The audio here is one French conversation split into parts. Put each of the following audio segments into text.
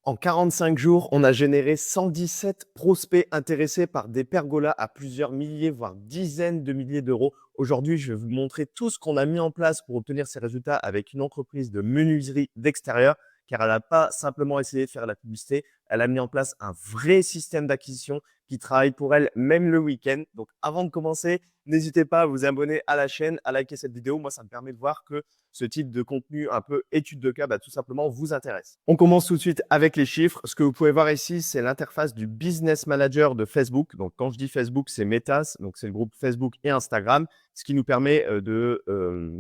En 45 jours, on a généré 117 prospects intéressés par des pergolas à plusieurs milliers, voire dizaines de milliers d'euros. Aujourd'hui, je vais vous montrer tout ce qu'on a mis en place pour obtenir ces résultats avec une entreprise de menuiserie d'extérieur, car elle n'a pas simplement essayé de faire de la publicité, elle a mis en place un vrai système d'acquisition qui travaille pour elle même le week-end. Donc avant de commencer, n'hésitez pas à vous abonner à la chaîne, à liker cette vidéo. Moi, ça me permet de voir que ce type de contenu un peu étude de cas, tout simplement vous intéresse. On commence tout de suite avec les chiffres. Ce que vous pouvez voir ici, c'est l'interface du Business Manager de Facebook. Donc, quand je dis Facebook, c'est Meta, donc c'est le groupe Facebook et Instagram, ce qui nous permet de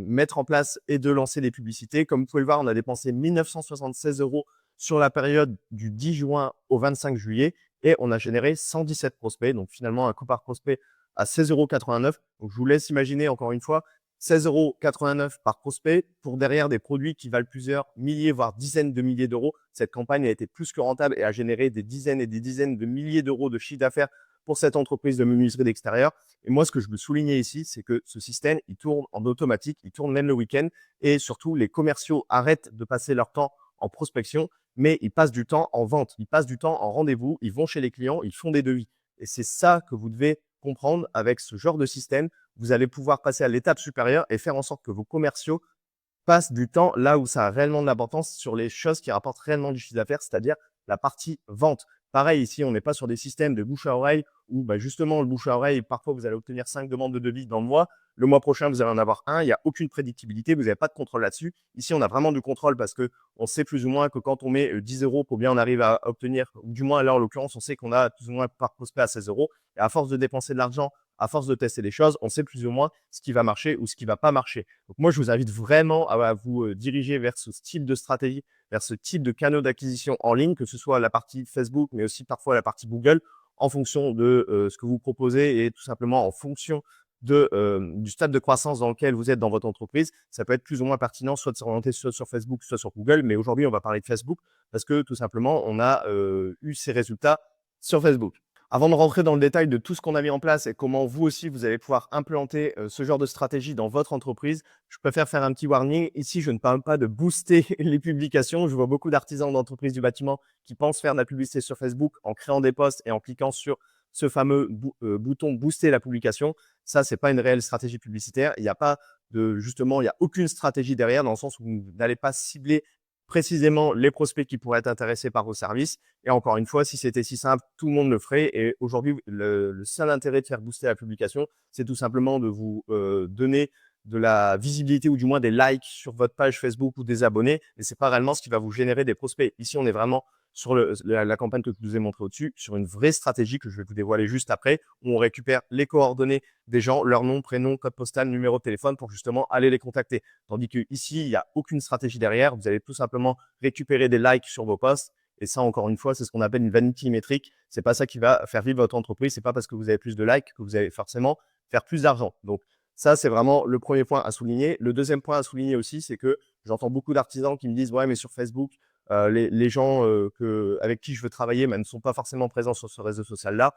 mettre en place et de lancer des publicités. Comme vous pouvez le voir, on a dépensé 1 976 euros sur la période du 10 juin au 25 juillet et on a généré 117 prospects. Donc, finalement, un coût par prospect à 16,89 €. Donc, je vous laisse imaginer encore une fois 16,89 € par prospect pour derrière des produits qui valent plusieurs milliers, voire dizaines de milliers d'euros. Cette campagne a été plus que rentable et a généré des dizaines et des dizaines de milliers d'euros de chiffre d'affaires pour cette entreprise de menuiserie d'extérieur. Et moi, ce que je veux souligner ici, c'est que ce système, il tourne en automatique, il tourne même le week-end et surtout, les commerciaux arrêtent de passer leur temps en prospection, mais ils passent du temps en vente, ils passent du temps en rendez-vous, ils vont chez les clients, ils font des devis. Et c'est ça que vous devez comprendre avec ce genre de système. Vous allez pouvoir passer à l'étape supérieure et faire en sorte que vos commerciaux passent du temps là où ça a réellement de l'importance sur les choses qui rapportent réellement du chiffre d'affaires, c'est-à-dire la partie vente. Pareil, ici, on n'est pas sur des systèmes de bouche à oreille où justement, le bouche à oreille, parfois, vous allez obtenir 5 demandes de devis dans le mois. Le mois prochain, vous allez en avoir un. Il n'y a aucune prédictibilité. Vous n'avez pas de contrôle là-dessus. Ici, on a vraiment du contrôle parce que on sait plus ou moins que quand on met 10 euros pour bien on arrive à obtenir, ou du moins là, en l'occurrence, on sait qu'on a plus ou moins par prospect à 16 euros. Et à force de dépenser de l'argent, à force de tester des choses, on sait plus ou moins ce qui va marcher ou ce qui va pas marcher. Donc moi, je vous invite vraiment à vous diriger vers ce style de stratégie, vers ce type de canaux d'acquisition en ligne, que ce soit la partie Facebook, mais aussi parfois la partie Google, en fonction de ce que vous proposez et tout simplement en fonction du stade de croissance dans lequel vous êtes dans votre entreprise. Ça peut être plus ou moins pertinent, soit de s'orienter soit sur Facebook, soit sur Google. Mais aujourd'hui, on va parler de Facebook parce que tout simplement, on a eu ces résultats sur Facebook. Avant de rentrer dans le détail de tout ce qu'on a mis en place et comment vous aussi, vous allez pouvoir implanter ce genre de stratégie dans votre entreprise, je préfère faire un petit warning. Ici, je ne parle pas de booster les publications. Je vois beaucoup d'artisans d'entreprises du bâtiment qui pensent faire de la publicité sur Facebook en créant des posts et en cliquant sur ce fameux bouton booster la publication. Ça, c'est pas une réelle stratégie publicitaire. Il n'y a pas justement, il n'y a aucune stratégie derrière dans le sens où vous n'allez pas cibler précisément les prospects qui pourraient être intéressés par vos services. Et encore une fois, si c'était si simple, tout le monde le ferait. Et aujourd'hui, le seul intérêt de faire booster la publication, c'est tout simplement de vous donner de la visibilité ou du moins des likes sur votre page Facebook ou des abonnés. Mais c'est pas réellement ce qui va vous générer des prospects. Ici, on est vraiment sur la campagne que je vous ai montré au-dessus, sur une vraie stratégie que je vais vous dévoiler juste après, où on récupère les coordonnées des gens, leur nom, prénom, code postal, numéro de téléphone pour justement aller les contacter. Tandis que ici, il n'y a aucune stratégie derrière. Vous allez tout simplement récupérer des likes sur vos posts. Et ça, encore une fois, c'est ce qu'on appelle une vanity métrique. C'est pas ça qui va faire vivre votre entreprise. C'est pas parce que vous avez plus de likes que vous allez forcément faire plus d'argent. Donc, ça, c'est vraiment le premier point à souligner. Le deuxième point à souligner aussi, c'est que j'entends beaucoup d'artisans qui me disent, ouais, mais sur Facebook, les gens avec qui je veux travailler ne sont pas forcément présents sur ce réseau social-là.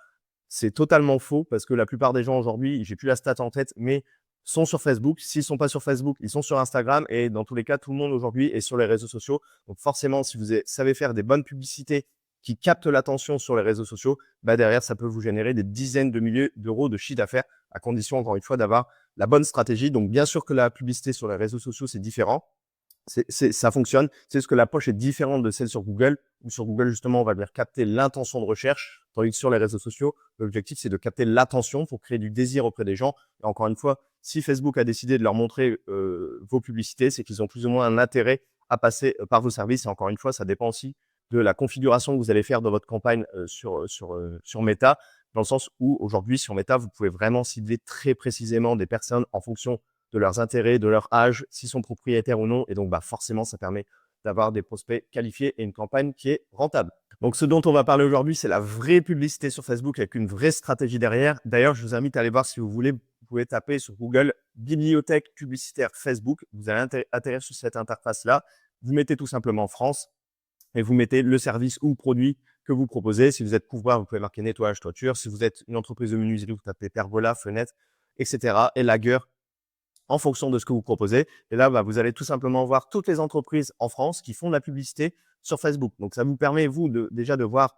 C'est totalement faux parce que la plupart des gens aujourd'hui, j'ai plus la stat en tête, mais sont sur Facebook. S'ils sont pas sur Facebook, ils sont sur Instagram et dans tous les cas, tout le monde aujourd'hui est sur les réseaux sociaux. Donc forcément, si vous savez faire des bonnes publicités qui captent l'attention sur les réseaux sociaux, derrière, ça peut vous générer des dizaines de milliers d'euros de chiffre d'affaires à condition, encore une fois, d'avoir la bonne stratégie. Donc bien sûr que la publicité sur les réseaux sociaux, c'est différent. Ça fonctionne. C'est ce que la poche est différente de celle sur Google, où sur Google, justement, on va venir capter l'intention de recherche, tandis que sur les réseaux sociaux, l'objectif, c'est de capter l'attention pour créer du désir auprès des gens. Et encore une fois, si Facebook a décidé de leur montrer vos publicités, c'est qu'ils ont plus ou moins un intérêt à passer par vos services. Et encore une fois, ça dépend aussi de la configuration que vous allez faire dans votre campagne sur Meta, dans le sens où aujourd'hui, sur Meta, vous pouvez vraiment cibler très précisément des personnes en fonction de leurs intérêts, de leur âge, s'ils sont propriétaires ou non. Et donc, forcément, ça permet d'avoir des prospects qualifiés et une campagne qui est rentable. Donc, ce dont on va parler aujourd'hui, c'est la vraie publicité sur Facebook avec une vraie stratégie derrière. D'ailleurs, je vous invite à aller voir si vous voulez. Vous pouvez taper sur Google bibliothèque publicitaire Facebook. Vous allez atterrir sur cette interface-là. Vous mettez tout simplement France et vous mettez le service ou le produit que vous proposez. Si vous êtes couvreur, vous pouvez marquer nettoyage toiture. Si vous êtes une entreprise de menuiserie, vous tapez pergola, fenêtre, etc. Et lagueur, en fonction de ce que vous proposez. Et là, vous allez tout simplement voir toutes les entreprises en France qui font de la publicité sur Facebook. Donc, ça vous permet, vous, déjà de voir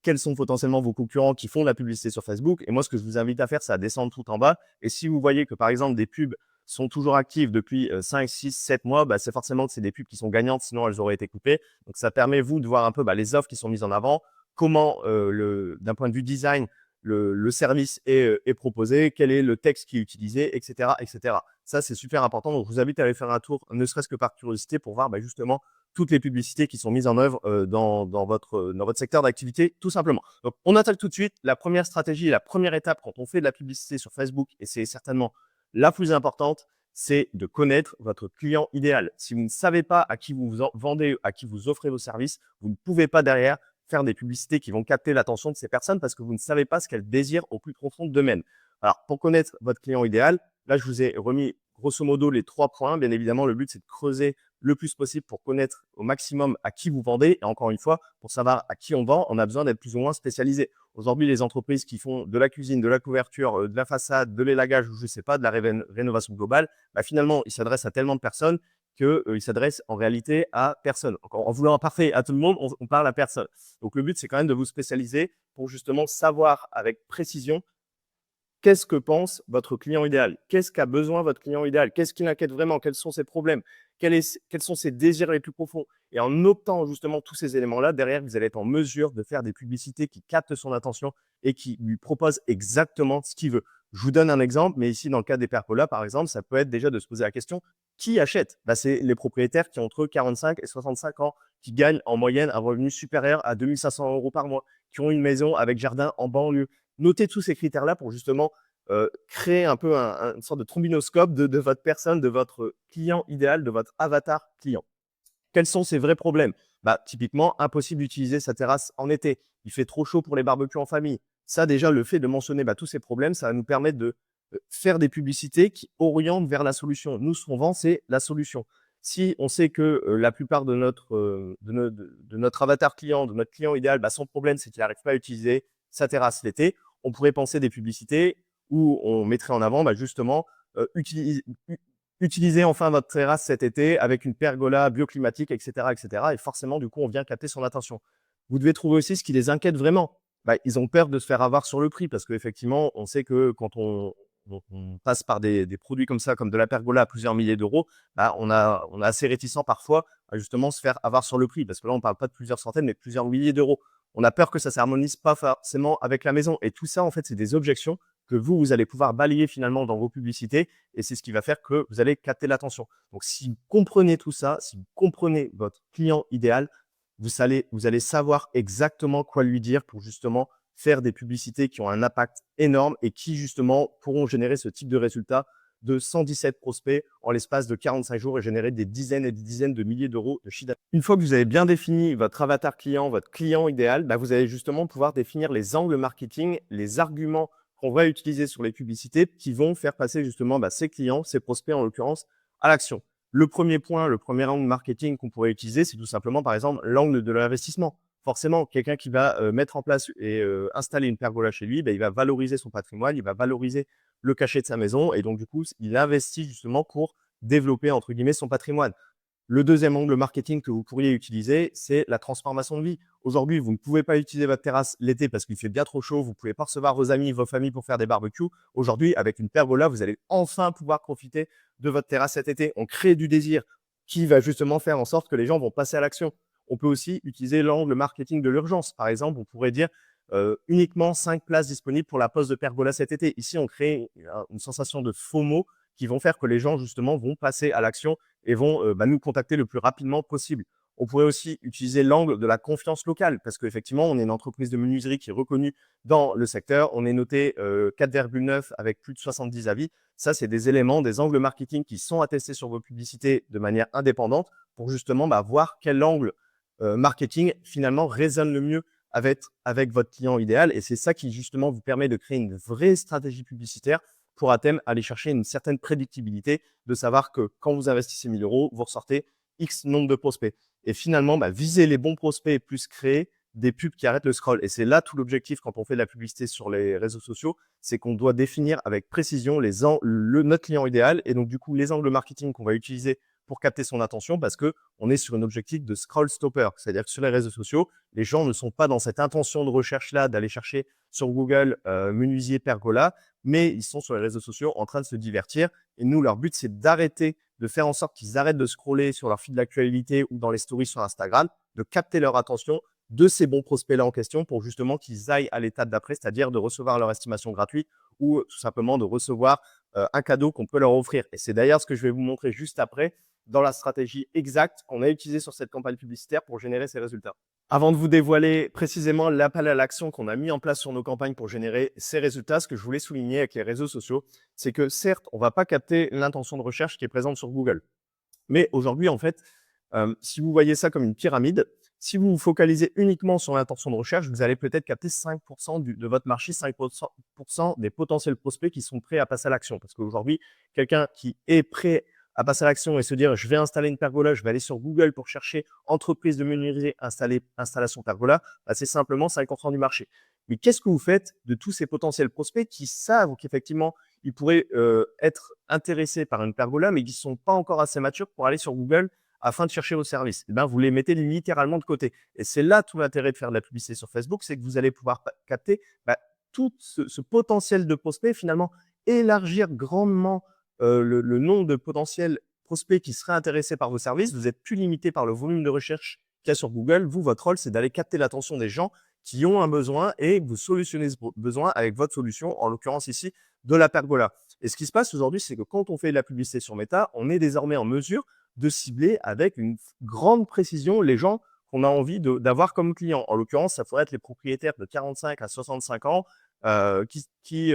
quels sont potentiellement vos concurrents qui font de la publicité sur Facebook. Et moi, ce que je vous invite à faire, c'est à descendre tout en bas. Et si vous voyez que, par exemple, des pubs sont toujours actives depuis 5, 6, 7 mois, c'est forcément que c'est des pubs qui sont gagnantes, sinon elles auraient été coupées. Donc, ça permet, vous, de voir un peu les offres qui sont mises en avant, comment, d'un point de vue design, le service est proposé, quel est le texte qui est utilisé, etc., etc. Ça, c'est super important. Donc, je vous invite à aller faire un tour, ne serait-ce que par curiosité, pour voir justement toutes les publicités qui sont mises en œuvre dans votre secteur d'activité, tout simplement. Donc, on attaque tout de suite. La première stratégie, la première étape quand on fait de la publicité sur Facebook, et c'est certainement la plus importante, c'est de connaître votre client idéal. Si vous ne savez pas à qui vous vendez, à qui vous offrez vos services, vous ne pouvez pas derrière faire des publicités qui vont capter l'attention de ces personnes parce que vous ne savez pas ce qu'elles désirent au plus profond d'eux-mêmes. Alors, pour connaître votre client idéal, là, je vous ai remis grosso modo les 3 points. Bien évidemment, le but, c'est de creuser le plus possible pour connaître au maximum à qui vous vendez. Et encore une fois, pour savoir à qui on vend, on a besoin d'être plus ou moins spécialisé. Aujourd'hui, les entreprises qui font de la cuisine, de la couverture, de la façade, de l'élagage ou je ne sais pas, de la rénovation globale, finalement, ils s'adressent à tellement de personnes qu'ils s'adressent en réalité à personne. En voulant un parfait à tout le monde, on parle à personne. Donc, le but, c'est quand même de vous spécialiser pour justement savoir avec précision qu'est-ce que pense votre client idéal? Qu'est-ce qu'a besoin votre client idéal? Qu'est-ce qui l'inquiète vraiment? Quels sont ses problèmes? Quels sont ses désirs les plus profonds? Et en optant justement tous ces éléments-là, derrière, vous allez être en mesure de faire des publicités qui captent son attention et qui lui proposent exactement ce qu'il veut. Je vous donne un exemple, mais ici, dans le cas des percolas, par exemple, ça peut être déjà de se poser la question, qui achète? C'est les propriétaires qui ont entre 45 et 65 ans, qui gagnent en moyenne un revenu supérieur à 2 500 € par mois, qui ont une maison avec jardin en banlieue. Notez tous ces critères-là pour justement créer un peu une sorte de trombinoscope de votre personne, de votre client idéal, de votre avatar client. Quels sont ses vrais problèmes? Typiquement, impossible d'utiliser sa terrasse en été. Il fait trop chaud pour les barbecues en famille. Ça, déjà, le fait de mentionner tous ces problèmes, ça va nous permettre de faire des publicités qui orientent vers la solution. Nous, ce qu'on vend, c'est la solution. Si on sait que la plupart de notre avatar client, de notre client idéal, son problème, c'est qu'il n'arrive pas à utiliser sa terrasse l'été, on pourrait penser des publicités où on mettrait en avant justement utilisez enfin votre terrasse cet été avec une pergola bioclimatique, etc., etc. Et forcément, du coup, on vient capter son attention. Vous devez trouver aussi ce qui les inquiète vraiment. Ils ont peur de se faire avoir sur le prix parce qu'effectivement, on sait que quand on passe par des produits comme ça, comme de la pergola à plusieurs milliers d'euros, on a assez réticent parfois à justement se faire avoir sur le prix parce que là, on ne parle pas de plusieurs centaines, mais de plusieurs milliers d'euros. On a peur que ça ne s'harmonise pas forcément avec la maison. Et tout ça, en fait, c'est des objections que vous allez pouvoir balayer finalement dans vos publicités et c'est ce qui va faire que vous allez capter l'attention. Donc, si vous comprenez tout ça, si vous comprenez votre client idéal, vous allez savoir exactement quoi lui dire pour justement faire des publicités qui ont un impact énorme et qui justement pourront générer ce type de résultat de 117 prospects en l'espace de 45 jours et générer des dizaines et des dizaines de milliers d'euros de chiffre d'affaires. Une fois que vous avez bien défini votre avatar client, votre client idéal, vous allez justement pouvoir définir les angles marketing, les arguments qu'on va utiliser sur les publicités qui vont faire passer justement ces clients, ces prospects en l'occurrence, à l'action. Le premier point, le premier angle marketing qu'on pourrait utiliser, c'est tout simplement par exemple l'angle de l'investissement. Forcément, quelqu'un qui va mettre en place et installer une pergola chez lui, il va valoriser son patrimoine, il va valoriser le cachet de sa maison et donc du coup, il investit justement pour développer entre guillemets son patrimoine. Le deuxième angle marketing que vous pourriez utiliser, c'est la transformation de vie. Aujourd'hui, vous ne pouvez pas utiliser votre terrasse l'été parce qu'il fait bien trop chaud, vous ne pouvez pas recevoir vos amis, vos familles pour faire des barbecues. Aujourd'hui, avec une pergola, vous allez enfin pouvoir profiter de votre terrasse cet été. On crée du désir qui va justement faire en sorte que les gens vont passer à l'action. On peut aussi utiliser l'angle marketing de l'urgence. Par exemple, on pourrait dire uniquement 5 places disponibles pour la pose de pergola cet été. Ici, on crée une sensation de FOMO qui vont faire que les gens justement vont passer à l'action et vont nous contacter le plus rapidement possible. On pourrait aussi utiliser l'angle de la confiance locale parce qu'effectivement, on est une entreprise de menuiserie qui est reconnue dans le secteur. On est noté 4,9 avec plus de 70 avis. Ça, c'est des éléments, des angles marketing qui sont attestés sur vos publicités de manière indépendante pour justement voir quel angle marketing finalement résonne le mieux avec votre client idéal. Et c'est ça qui justement vous permet de créer une vraie stratégie publicitaire pour à terme aller chercher une certaine prédictibilité de savoir que quand vous investissez 1 000 €, vous ressortez X nombre de prospects. Et finalement, viser les bons prospects plus créer des pubs qui arrêtent le scroll. Et c'est là tout l'objectif quand on fait de la publicité sur les réseaux sociaux, c'est qu'on doit définir avec précision notre client idéal et donc du coup les angles marketing qu'on va utiliser pour capter son attention parce que on est sur un objectif de scroll stopper. C'est-à-dire que sur les réseaux sociaux, les gens ne sont pas dans cette intention de recherche-là, d'aller chercher sur Google menuisier pergola, mais ils sont sur les réseaux sociaux en train de se divertir. Et nous, leur but, c'est d'arrêter, de faire en sorte qu'ils arrêtent de scroller sur leur fil d'actualité ou dans les stories sur Instagram, de capter leur attention de ces bons prospects-là en question pour justement qu'ils aillent à l'étape d'après, c'est-à-dire de recevoir leur estimation gratuite ou tout simplement de recevoir un cadeau qu'on peut leur offrir. Et c'est d'ailleurs ce que je vais vous montrer juste après dans la stratégie exacte qu'on a utilisée sur cette campagne publicitaire pour générer ces résultats. Avant de vous dévoiler précisément l'appel à l'action qu'on a mis en place sur nos campagnes pour générer ces résultats, ce que je voulais souligner avec les réseaux sociaux, c'est que certes, on ne va pas capter l'intention de recherche qui est présente sur Google. Mais aujourd'hui, en fait, si vous voyez ça comme une pyramide, si vous vous focalisez uniquement sur l'intention de recherche, vous allez peut-être capter 5% de votre marché, 5% des potentiels prospects qui sont prêts à passer à l'action. Parce qu'aujourd'hui, quelqu'un qui est prêt à passer à l'action et se dire je vais installer une pergola, je vais aller sur Google pour chercher entreprise de menuiserie, installation pergola, bah, c'est simplement 5% du marché. Mais qu'est-ce que vous faites de tous ces potentiels prospects qui savent qu'effectivement, ils pourraient être intéressés par une pergola, mais qui ne sont pas encore assez matures pour aller sur Google afin de chercher vos services? Eh ben, vous les mettez littéralement de côté. Et c'est là tout l'intérêt de faire de la publicité sur Facebook, c'est que vous allez pouvoir capter tout ce potentiel de prospects, finalement, élargir grandement le nombre de potentiels prospects qui seraient intéressés par vos services. Vous êtes plus limité par le volume de recherche qu'il y a sur Google. Vous, votre rôle, c'est d'aller capter l'attention des gens qui ont un besoin et vous solutionnez ce besoin avec votre solution, en l'occurrence ici, de la pergola. Et ce qui se passe aujourd'hui, c'est que quand on fait de la publicité sur Meta, on est désormais en mesure de cibler avec une grande précision les gens qu'on a envie d'avoir comme clients. En l'occurrence, ça pourrait être les propriétaires de 45 à 65 ans qui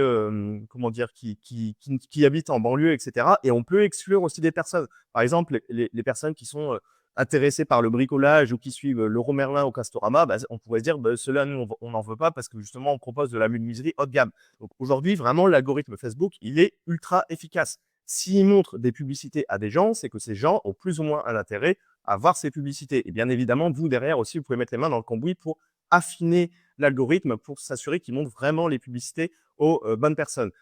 habitent en banlieue, etc. Et on peut exclure aussi des personnes. Par exemple, les personnes qui sont intéressés par le bricolage ou qui suivent Leroy Merlin au Castorama, bah, on pourrait se dire ceux-là, nous, on n'en veut pas parce que justement, on propose de la menuiserie haut de gamme. Donc aujourd'hui, vraiment, l'algorithme Facebook, il est ultra efficace. S'il montre des publicités à des gens, c'est que ces gens ont plus ou moins un intérêt à voir ces publicités. Et bien évidemment, vous, derrière aussi, vous pouvez mettre les mains dans le cambouis pour affiner l'algorithme pour s'assurer qu'il montre vraiment les publicités aux bonnes personnes.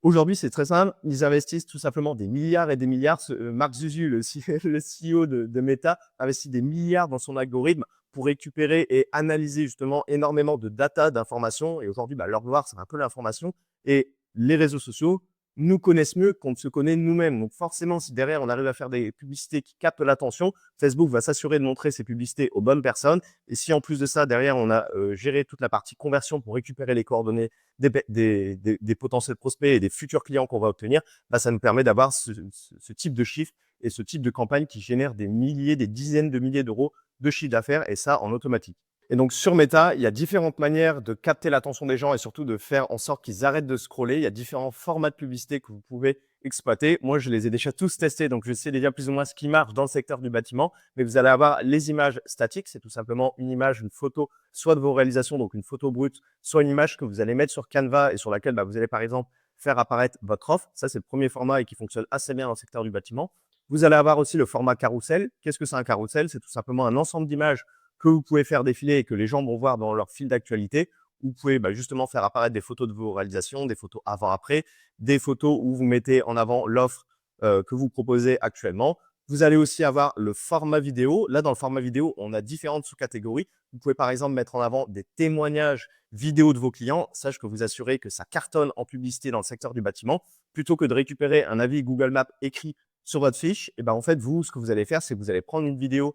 Aujourd'hui, c'est très simple. Ils investissent tout simplement des milliards et des milliards. Mark Zuzu, le CEO de Meta, investit des milliards dans son algorithme pour récupérer et analyser justement énormément de data, d'informations. Et aujourd'hui, leur gloire, c'est un peu l'information. Et les réseaux sociaux nous connaissent mieux qu'on ne se connaît nous-mêmes. Donc forcément, si derrière, on arrive à faire des publicités qui captent l'attention, Facebook va s'assurer de montrer ces publicités aux bonnes personnes. Et si en plus de ça, derrière, on a géré toute la partie conversion pour récupérer les coordonnées des potentiels prospects et des futurs clients qu'on va obtenir, ça nous permet d'avoir ce type de chiffre et ce type de campagne qui génère des milliers, des dizaines de milliers d'euros de chiffre d'affaires et ça en automatique. Et donc sur Meta, il y a différentes manières de capter l'attention des gens et surtout de faire en sorte qu'ils arrêtent de scroller. Il y a différents formats de publicité que vous pouvez exploiter. Moi, je les ai déjà tous testés, donc je sais déjà plus ou moins ce qui marche dans le secteur du bâtiment. Mais vous allez avoir les images statiques, c'est tout simplement une image, une photo, soit de vos réalisations, donc une photo brute, soit une image que vous allez mettre sur Canva et sur laquelle vous allez par exemple faire apparaître votre offre. Ça, c'est le premier format et qui fonctionne assez bien dans le secteur du bâtiment. Vous allez avoir aussi le format carrousel. Qu'est-ce que c'est un carrousel? C'est tout simplement un ensemble d'images que vous pouvez faire défiler et que les gens vont voir dans leur fil d'actualité. Vous pouvez justement faire apparaître des photos de vos réalisations, des photos avant-après, des photos où vous mettez en avant l'offre que vous proposez actuellement. Vous allez aussi avoir le format vidéo. Là, dans le format vidéo, on a différentes sous-catégories. Vous pouvez par exemple mettre en avant des témoignages vidéo de vos clients. Ça, je peux vous assurer que ça cartonne en publicité dans le secteur du bâtiment. Plutôt que de récupérer un avis Google Maps écrit sur votre fiche, et en fait, vous, ce que vous allez faire, c'est que vous allez prendre une vidéo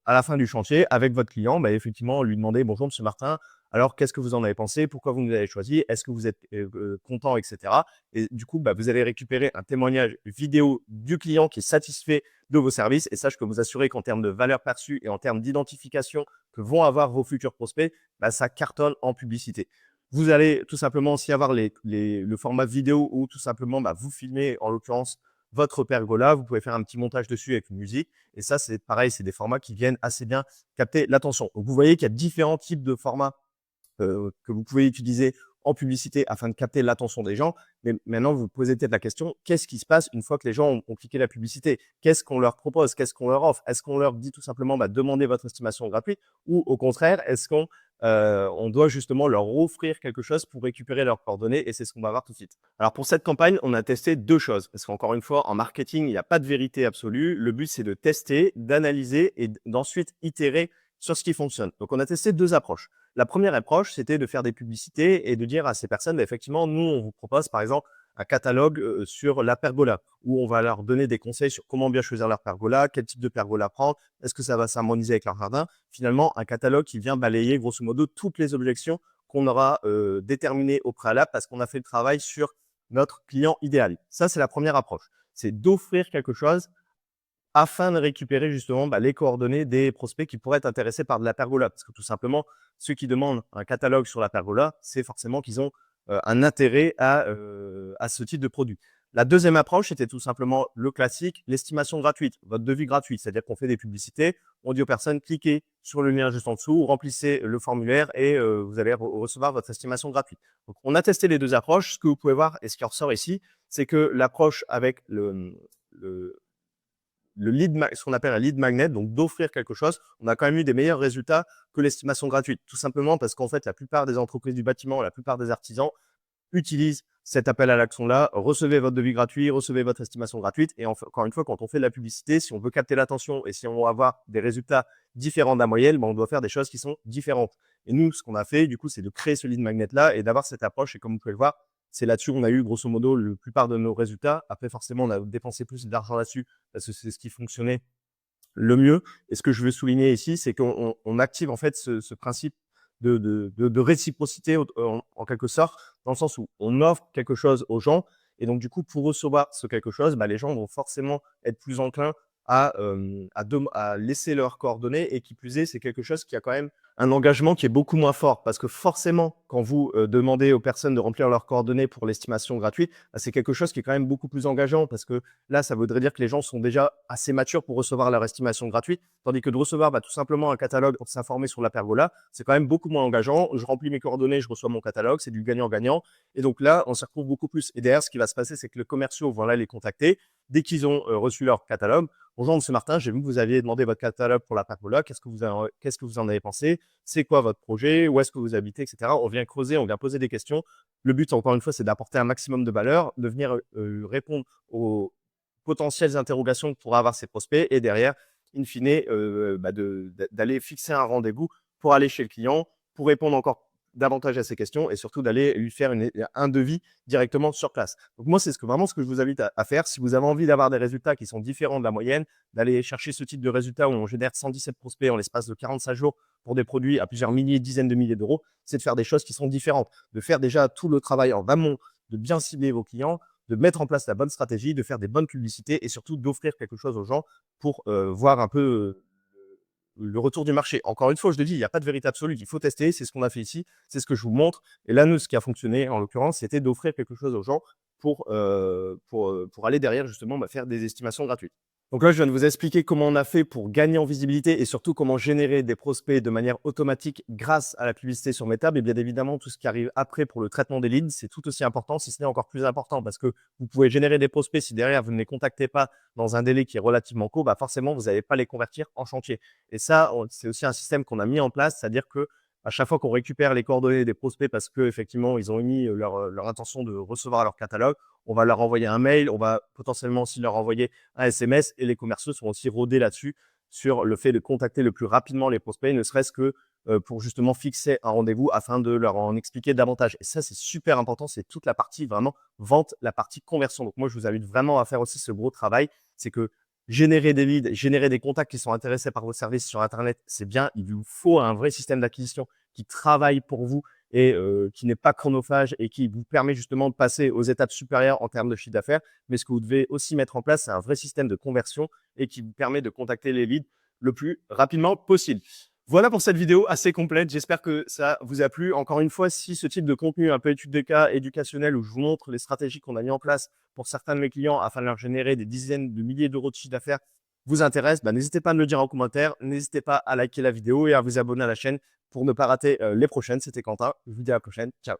à la fin du chantier avec votre client, effectivement, lui demander « Bonjour, Monsieur Martin, alors qu'est-ce que vous en avez pensé? Pourquoi vous nous avez choisi? Est-ce que vous êtes content, etc. » Et du coup, vous allez récupérer un témoignage vidéo du client qui est satisfait de vos services. Et ça, je peux vous assurer qu'en termes de valeur perçue et en termes d'identification que vont avoir vos futurs prospects, ça cartonne en publicité. Vous allez tout simplement aussi avoir le format vidéo où tout simplement vous filmez, en l'occurrence, votre pergola. Vous pouvez faire un petit montage dessus avec une musique. Et ça, c'est pareil, c'est des formats qui viennent assez bien capter l'attention. Donc, vous voyez qu'il y a différents types de formats que vous pouvez utiliser en publicité afin de capter l'attention des gens. Mais maintenant, vous vous posez peut-être la question, qu'est-ce qui se passe une fois que les gens ont cliqué la publicité? Qu'est-ce qu'on leur propose? Qu'est-ce qu'on leur offre? Est-ce qu'on leur dit tout simplement, demandez votre estimation gratuite, ou au contraire, est-ce qu'on doit justement leur offrir quelque chose pour récupérer leurs coordonnées? Et c'est ce qu'on va voir tout de suite. Alors pour cette campagne, on a testé deux choses, parce qu'encore une fois, en marketing, il n'y a pas de vérité absolue. Le but, c'est de tester, d'analyser et d'ensuite itérer sur ce qui fonctionne. Donc on a testé deux approches. La première approche, c'était de faire des publicités et de dire à ces personnes, effectivement, nous, on vous propose par exemple un catalogue sur la pergola, où on va leur donner des conseils sur comment bien choisir leur pergola, quel type de pergola prendre, est-ce que ça va s'harmoniser avec leur jardin. Finalement, un catalogue qui vient balayer grosso modo toutes les objections qu'on aura déterminées au préalable parce qu'on a fait le travail sur notre client idéal. Ça, c'est la première approche. C'est d'offrir quelque chose afin de récupérer justement les coordonnées des prospects qui pourraient être intéressés par de la pergola. Parce que tout simplement, ceux qui demandent un catalogue sur la pergola, c'est forcément qu'ils ont un intérêt à ce type de produit. La deuxième approche, c'était tout simplement le classique, l'estimation gratuite, votre devis gratuit. C'est-à-dire qu'on fait des publicités, on dit aux personnes, cliquez sur le lien juste en dessous, remplissez le formulaire et vous allez recevoir votre estimation gratuite. Donc, on a testé les deux approches. Ce que vous pouvez voir et ce qui ressort ici, c'est que l'approche avec ce qu'on appelle un lead magnet, donc d'offrir quelque chose, on a quand même eu des meilleurs résultats que l'estimation gratuite. Tout simplement parce qu'en fait, la plupart des entreprises du bâtiment, la plupart des artisans utilisent cet appel à l'action-là. Recevez votre devis gratuit, recevez votre estimation gratuite. Et encore une fois, quand on fait de la publicité, si on veut capter l'attention et si on veut avoir des résultats différents de la moyenne, on doit faire des choses qui sont différentes. Et nous, ce qu'on a fait, du coup, c'est de créer ce lead magnet-là et d'avoir cette approche. Et comme vous pouvez le voir, c'est là-dessus qu'on a eu grosso modo la plupart de nos résultats. Après, forcément, on a dépensé plus d'argent là-dessus parce que c'est ce qui fonctionnait le mieux. Et ce que je veux souligner ici, c'est qu'on active en fait ce principe de réciprocité en quelque sorte, dans le sens où on offre quelque chose aux gens. Et donc, du coup, pour recevoir ce quelque chose, les gens vont forcément être plus enclins à laisser leurs coordonnées. Et qui plus est, c'est quelque chose qui a quand même un engagement qui est beaucoup moins fort. Parce que forcément, quand vous demandez aux personnes de remplir leurs coordonnées pour l'estimation gratuite, c'est quelque chose qui est quand même beaucoup plus engageant. Parce que là, ça voudrait dire que les gens sont déjà assez matures pour recevoir leur estimation gratuite. Tandis que de recevoir tout simplement un catalogue pour s'informer sur la pergola, c'est quand même beaucoup moins engageant. Je remplis mes coordonnées, je reçois mon catalogue, c'est du gagnant-gagnant. Et donc là, on s'y retrouve beaucoup plus. Et derrière, ce qui va se passer, c'est que les commerciaux vont là les contacter. Dès qu'ils ont reçu leur catalogue, bonjour Monsieur Martin, j'ai vu que vous aviez demandé votre catalogue pour la pergola. Qu'est-ce que vous en avez pensé? C'est quoi votre projet? Où est-ce que vous habitez, etc. On vient creuser, on vient poser des questions. Le but, encore une fois, c'est d'apporter un maximum de valeur, de venir répondre aux potentielles interrogations pour avoir ces prospects et derrière, in fine, d'aller fixer un rendez-vous pour aller chez le client, pour répondre encore davantage à ses questions et surtout d'aller lui faire un devis directement sur place. Donc moi, c'est vraiment ce que je vous invite à faire. Si vous avez envie d'avoir des résultats qui sont différents de la moyenne, d'aller chercher ce type de résultats où on génère 117 prospects en l'espace de 45 jours pour des produits à plusieurs milliers, dizaines de milliers d'euros, c'est de faire des choses qui sont différentes, de faire déjà tout le travail en amont, de bien cibler vos clients, de mettre en place la bonne stratégie, de faire des bonnes publicités et surtout d'offrir quelque chose aux gens pour voir un peu le retour du marché. Encore une fois, je le dis, il n'y a pas de vérité absolue. Il faut tester. C'est ce qu'on a fait ici. C'est ce que je vous montre. Et là, nous, ce qui a fonctionné, en l'occurrence, c'était d'offrir quelque chose aux gens pour aller derrière, justement, faire des estimations gratuites. Donc là, je viens de vous expliquer comment on a fait pour gagner en visibilité et surtout comment générer des prospects de manière automatique grâce à la publicité sur mes tables. Et bien évidemment, tout ce qui arrive après pour le traitement des leads, c'est tout aussi important, si ce n'est encore plus important, parce que vous pouvez générer des prospects si derrière, vous ne les contactez pas dans un délai qui est relativement court, forcément, vous n'allez pas les convertir en chantier. Et ça, c'est aussi un système qu'on a mis en place, c'est-à-dire que à chaque fois qu'on récupère les coordonnées des prospects parce qu'effectivement, ils ont émis leur intention de recevoir leur catalogue, on va leur envoyer un mail, on va potentiellement aussi leur envoyer un SMS et les commerciaux sont aussi rodés là-dessus sur le fait de contacter le plus rapidement les prospects, ne serait-ce que pour justement fixer un rendez-vous afin de leur en expliquer davantage. Et ça, c'est super important, c'est toute la partie vraiment vente, la partie conversion. Donc moi, je vous invite vraiment à faire aussi ce gros travail, c'est que générer des leads, générer des contacts qui sont intéressés par vos services sur Internet, c'est bien. Il vous faut un vrai système d'acquisition qui travaille pour vous et qui n'est pas chronophage et qui vous permet justement de passer aux étapes supérieures en termes de chiffre d'affaires. Mais ce que vous devez aussi mettre en place, c'est un vrai système de conversion et qui vous permet de contacter les leads le plus rapidement possible. Voilà pour cette vidéo assez complète. J'espère que ça vous a plu. Encore une fois, si ce type de contenu un peu étude de cas éducationnel où je vous montre les stratégies qu'on a mis en place pour certains de mes clients afin de leur générer des dizaines de milliers d'euros de chiffre d'affaires vous intéresse, n'hésitez pas à me le dire en commentaire. N'hésitez pas à liker la vidéo et à vous abonner à la chaîne pour ne pas rater les prochaines. C'était Quentin. Je vous dis à la prochaine. Ciao.